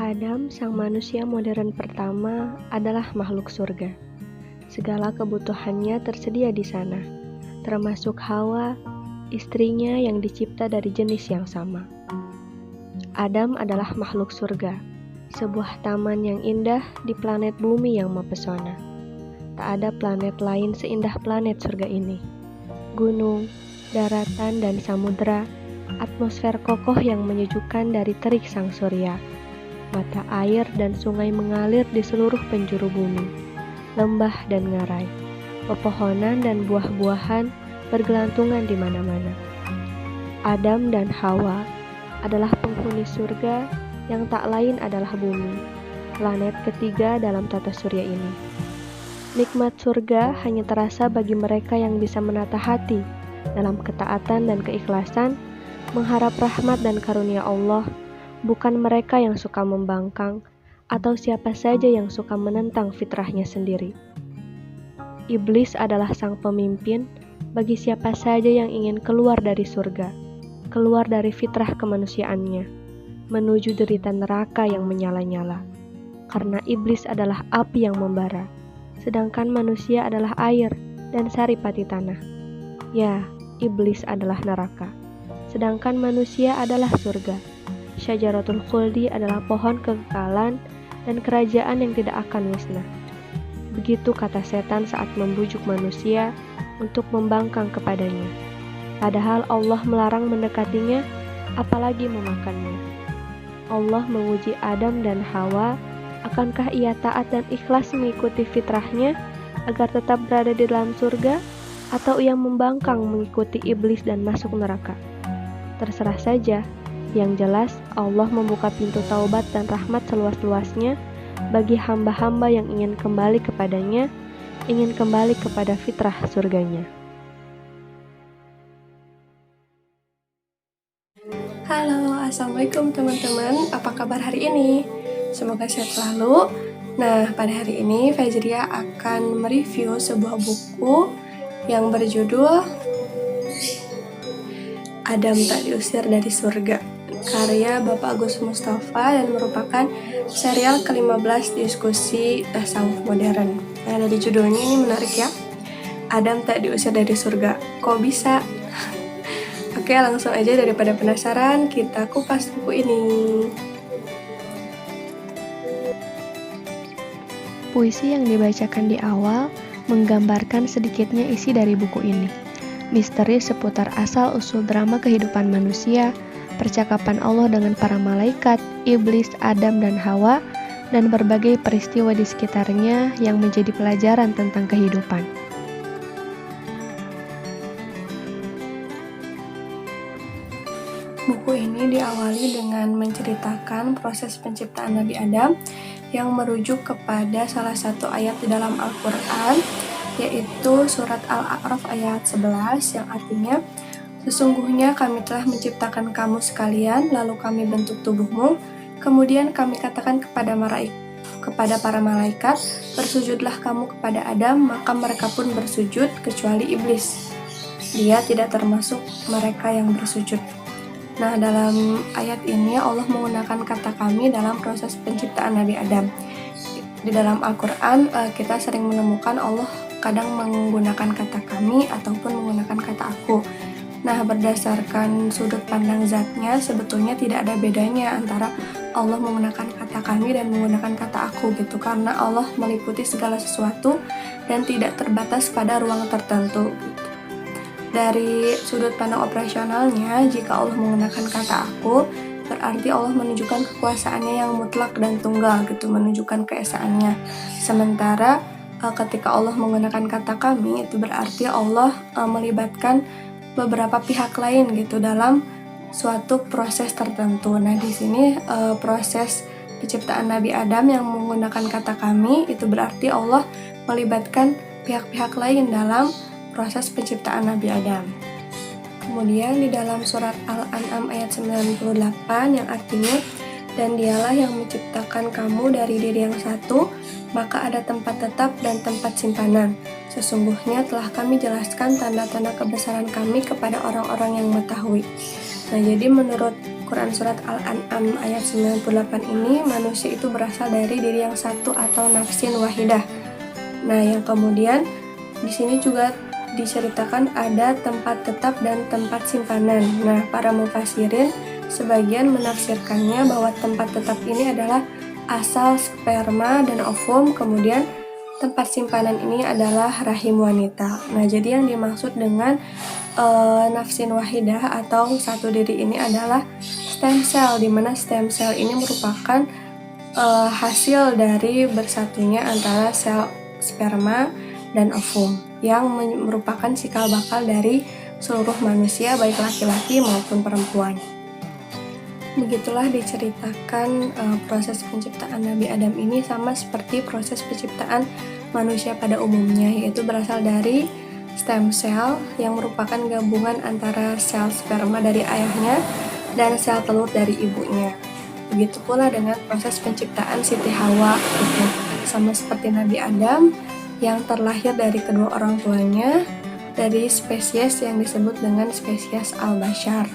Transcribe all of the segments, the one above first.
Adam, sang manusia modern pertama, adalah makhluk surga. Segala kebutuhannya tersedia di sana, termasuk Hawa, istrinya yang dicipta dari jenis yang sama. Adam adalah makhluk surga, sebuah taman yang indah di planet bumi yang mempesona. Tak ada planet lain seindah planet surga ini. Gunung, daratan, dan samudera, atmosfer kokoh yang menyejukkan dari terik sang surya. Mata air dan sungai mengalir di seluruh penjuru bumi, lembah dan ngarai, pepohonan dan buah-buahan bergelantungan di mana-mana. Adam dan Hawa adalah penghuni surga yang tak lain adalah bumi, planet ketiga dalam tata surya ini. Nikmat surga hanya terasa bagi mereka yang bisa menata hati dalam ketaatan dan keikhlasan, mengharap rahmat dan karunia Allah, bukan mereka yang suka membangkang atau siapa saja yang suka menentang fitrahnya sendiri. Iblis adalah sang pemimpin bagi siapa saja yang ingin keluar dari surga, keluar dari fitrah kemanusiaannya, menuju derita neraka yang menyala-nyala. Karena iblis adalah api yang membara, sedangkan manusia adalah air dan saripati tanah. Ya, iblis adalah neraka, sedangkan manusia adalah surga. Syajaratul Khuldi adalah pohon kekekalan dan kerajaan yang tidak akan musnah. Begitu kata setan saat membujuk manusia untuk membangkang kepadanya. Padahal Allah melarang mendekatinya, apalagi memakannya. Allah menguji Adam dan Hawa, akankah ia taat dan ikhlas mengikuti fitrahnya agar tetap berada di dalam surga, atau ia membangkang mengikuti iblis dan masuk neraka? Terserah saja. Yang jelas, Allah membuka pintu taubat dan rahmat seluas-luasnya bagi hamba-hamba yang ingin kembali kepadanya, ingin kembali kepada fitrah surganya. Halo, Assalamualaikum teman-teman. Apa kabar hari ini? Semoga sehat selalu. Nah, pada hari ini Fajria akan mereview sebuah buku yang berjudul Adam Tak Diusir Dari Surga, karya Bapak Agus Mustafa, dan merupakan serial ke-15 diskusi tasawuf modern. Yang ada di judulnya ini menarik ya, Adam Tak Diusir Dari Surga. Kok bisa? Oke, langsung aja daripada penasaran, kita kupas buku ini. Puisi yang dibacakan di awal menggambarkan sedikitnya isi dari buku ini. Misteri seputar asal-usul drama kehidupan manusia, percakapan Allah dengan para malaikat, iblis, Adam dan Hawa, dan berbagai peristiwa di sekitarnya yang menjadi pelajaran tentang kehidupan. Buku ini diawali dengan menceritakan proses penciptaan Nabi Adam yang merujuk kepada salah satu ayat di dalam Al-Quran, yaitu surat Al-A'raf ayat 11 yang artinya, sesungguhnya kami telah menciptakan kamu sekalian, lalu kami bentuk tubuhmu, kemudian kami katakan kepada para malaikat, bersujudlah kamu kepada Adam, maka mereka pun bersujud kecuali iblis. Dia tidak termasuk mereka yang bersujud. Nah, dalam ayat ini Allah menggunakan kata kami dalam proses penciptaan Nabi Adam. Di dalam Al-Quran, kita sering menemukan Allah kadang menggunakan kata kami ataupun menggunakan kata aku. Nah, berdasarkan sudut pandang zatnya, sebetulnya tidak ada bedanya antara Allah menggunakan kata kami dan menggunakan kata aku gitu, karena Allah meliputi segala sesuatu dan tidak terbatas pada ruang tertentu gitu. Dari sudut pandang operasionalnya, jika Allah menggunakan kata aku, berarti Allah menunjukkan kekuasaannya yang mutlak dan tunggal gitu, menunjukkan keesaannya. Sementara ketika Allah menggunakan kata kami, itu berarti Allah melibatkan beberapa pihak lain gitu dalam suatu proses tertentu. Nah, di sini proses penciptaan Nabi Adam yang menggunakan kata kami, itu berarti Allah melibatkan pihak-pihak lain dalam proses penciptaan Nabi Adam. Kemudian di dalam surat Al-An'am ayat 98 yang artinya, dan dialah yang menciptakan kamu dari diri yang satu, maka ada tempat tetap dan tempat simpanan. Sesungguhnya telah kami jelaskan tanda-tanda kebesaran kami kepada orang-orang yang mengetahui. Nah, jadi menurut Quran Surat Al-An'am ayat 98 ini, manusia itu berasal dari diri yang satu atau nafsin wahidah. Nah, yang kemudian di sini juga diceritakan ada tempat tetap dan tempat simpanan. Nah, para mufassirin sebagian menafsirkannya bahwa tempat tetap ini adalah asal sperma dan ovum, kemudian tempat simpanan ini adalah rahim wanita. Nah, jadi yang dimaksud dengan nafsin wahidah atau satu diri ini adalah stem cell, di mana stem cell ini merupakan hasil dari bersatunya antara sel sperma dan ovum yang merupakan cikal bakal dari seluruh manusia, baik laki-laki maupun perempuan. Begitulah diceritakan proses penciptaan Nabi Adam ini sama seperti proses penciptaan manusia pada umumnya, yaitu berasal dari stem cell yang merupakan gabungan antara sel sperma dari ayahnya dan sel telur dari ibunya. Begitu pula dengan proses penciptaan Siti Hawa, gitu. Sama seperti Nabi Adam yang terlahir dari kedua orang tuanya dari spesies yang disebut dengan spesies Al-Bashar.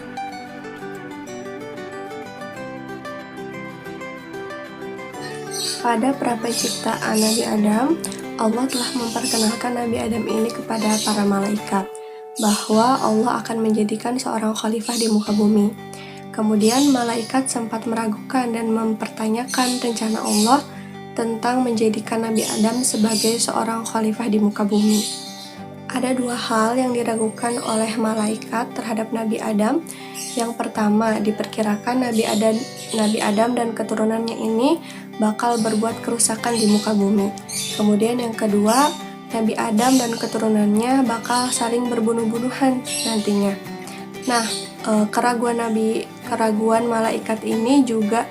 Pada prapenciptaan Nabi Adam, Allah telah memperkenalkan Nabi Adam ini kepada para malaikat, bahwa Allah akan menjadikan seorang khalifah di muka bumi. Kemudian malaikat sempat meragukan dan mempertanyakan rencana Allah tentang menjadikan Nabi Adam sebagai seorang khalifah di muka bumi. Ada dua hal yang diragukan oleh malaikat terhadap Nabi Adam. Yang pertama, diperkirakan Nabi Adam dan keturunannya ini bakal berbuat kerusakan di muka bumi. Kemudian yang kedua, Nabi Adam dan keturunannya bakal saling berbunuh-bunuhan nantinya. Nah, keraguan malaikat ini juga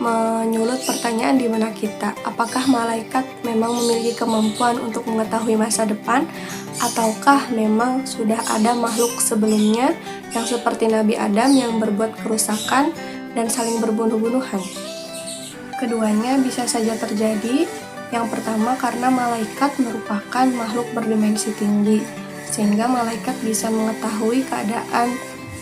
menyulut pertanyaan di benak kita. Apakah malaikat memang memiliki kemampuan untuk mengetahui masa depan, ataukah memang sudah ada makhluk sebelumnya yang seperti Nabi Adam yang berbuat kerusakan dan saling berbunuh-bunuhan? Keduanya bisa saja terjadi. Yang pertama, karena malaikat merupakan makhluk berdimensi tinggi, sehingga malaikat bisa mengetahui keadaan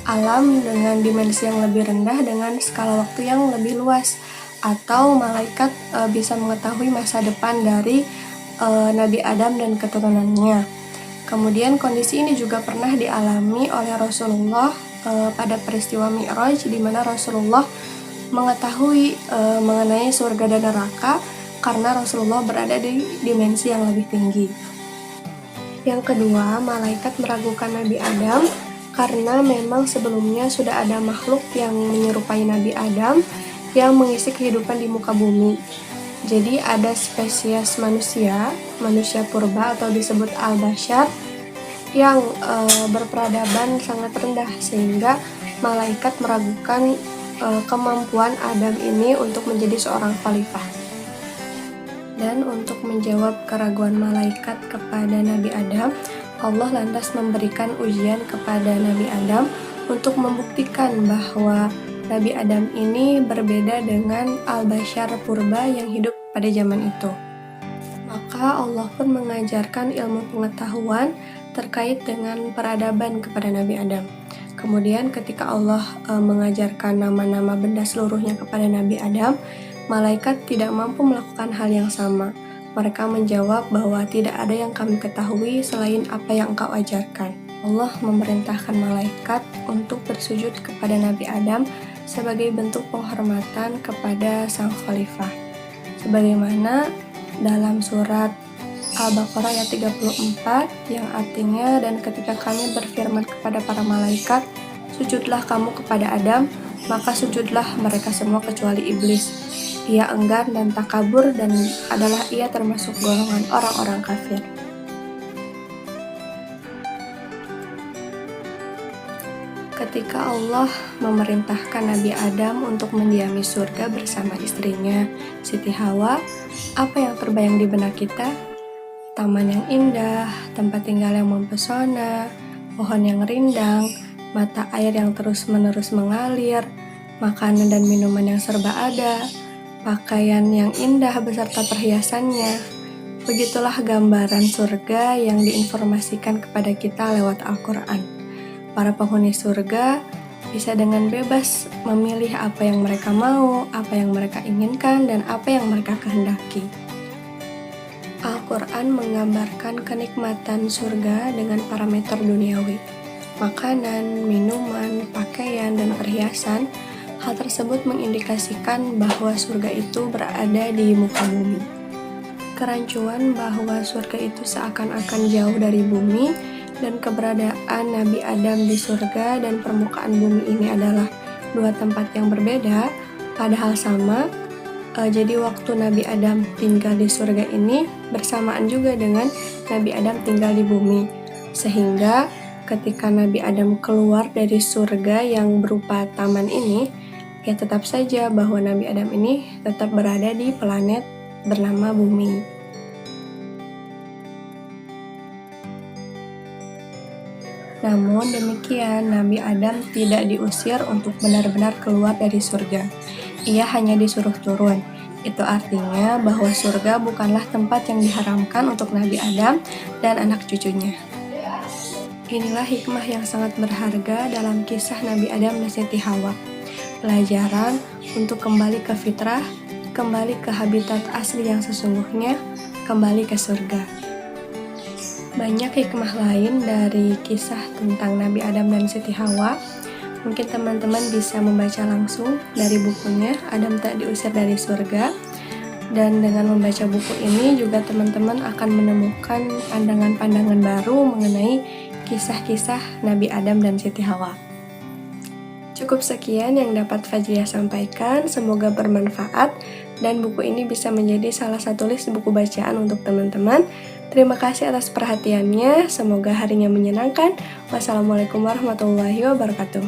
alam dengan dimensi yang lebih rendah dengan skala waktu yang lebih luas, atau malaikat bisa mengetahui masa depan dari Nabi Adam dan keturunannya. Kemudian kondisi ini juga pernah dialami oleh Rasulullah pada peristiwa Mi'raj, di mana Rasulullah mengetahui mengenai surga dan neraka karena Rasulullah berada di dimensi yang lebih tinggi. Yang kedua, malaikat meragukan Nabi Adam karena memang sebelumnya sudah ada makhluk yang menyerupai Nabi Adam yang mengisi kehidupan di muka bumi. Jadi ada spesies manusia purba atau disebut Al-Bashar yang berperadaban sangat rendah, sehingga malaikat meragukan kemampuan Adam ini untuk menjadi seorang khalifah. Dan untuk menjawab keraguan malaikat kepada Nabi Adam, Allah lantas memberikan ujian kepada Nabi Adam untuk membuktikan bahwa Nabi Adam ini berbeda dengan Al-Bashar purba yang hidup pada zaman itu. Maka Allah pun mengajarkan ilmu pengetahuan terkait dengan peradaban kepada Nabi Adam. Kemudian ketika Allah mengajarkan nama-nama benda seluruhnya kepada Nabi Adam, malaikat tidak mampu melakukan hal yang sama. Mereka menjawab bahwa tidak ada yang kami ketahui selain apa yang engkau ajarkan. Allah memerintahkan malaikat untuk bersujud kepada Nabi Adam sebagai bentuk penghormatan kepada sang khalifah. Sebagaimana dalam surat Al-Baqarah ayat 34 yang artinya, dan ketika kami berfirman kepada para malaikat, sujudlah kamu kepada Adam, maka sujudlah mereka semua kecuali iblis. Ia enggan dan takabur, dan adalah ia termasuk golongan orang-orang kafir. Ketika Allah memerintahkan Nabi Adam untuk mendiami surga bersama istrinya, Siti Hawa, apa yang terbayang di benak kita? Taman yang indah, tempat tinggal yang mempesona, pohon yang rindang, mata air yang terus-menerus mengalir, makanan dan minuman yang serba ada, pakaian yang indah beserta perhiasannya. Begitulah gambaran surga yang diinformasikan kepada kita lewat Al-Quran. Para penghuni surga bisa dengan bebas memilih apa yang mereka mau, apa yang mereka inginkan, dan apa yang mereka kehendaki. Al-Quran menggambarkan kenikmatan surga dengan parameter duniawi. Makanan, minuman, pakaian, dan perhiasan. Hal tersebut mengindikasikan bahwa surga itu berada di muka bumi. Kerancuan bahwa surga itu seakan-akan jauh dari bumi, dan keberadaan Nabi Adam di surga dan permukaan bumi ini adalah dua tempat yang berbeda, padahal sama. Jadi waktu Nabi Adam tinggal di surga ini bersamaan juga dengan Nabi Adam tinggal di bumi. Sehingga ketika Nabi Adam keluar dari surga yang berupa taman ini, ya tetap saja bahwa Nabi Adam ini tetap berada di planet bernama bumi. Namun demikian, Nabi Adam tidak diusir untuk benar-benar keluar dari surga. Ia hanya disuruh turun. Itu artinya bahwa surga bukanlah tempat yang diharamkan untuk Nabi Adam dan anak cucunya. Inilah hikmah yang sangat berharga dalam kisah Nabi Adam dan Siti Hawa. Pelajaran untuk kembali ke fitrah, kembali ke habitat asli yang sesungguhnya, kembali ke surga. Banyak hikmah lain dari kisah tentang Nabi Adam dan Siti Hawa. Mungkin teman-teman bisa membaca langsung dari bukunya Adam Tak Diusir dari Surga. Dan dengan membaca buku ini juga teman-teman akan menemukan pandangan-pandangan baru mengenai kisah-kisah Nabi Adam dan Siti Hawa. Cukup sekian yang dapat Fajriah sampaikan, semoga bermanfaat dan buku ini bisa menjadi salah satu list buku bacaan untuk teman-teman. Terima kasih atas perhatiannya, semoga harinya menyenangkan. Wassalamualaikum warahmatullahi wabarakatuh.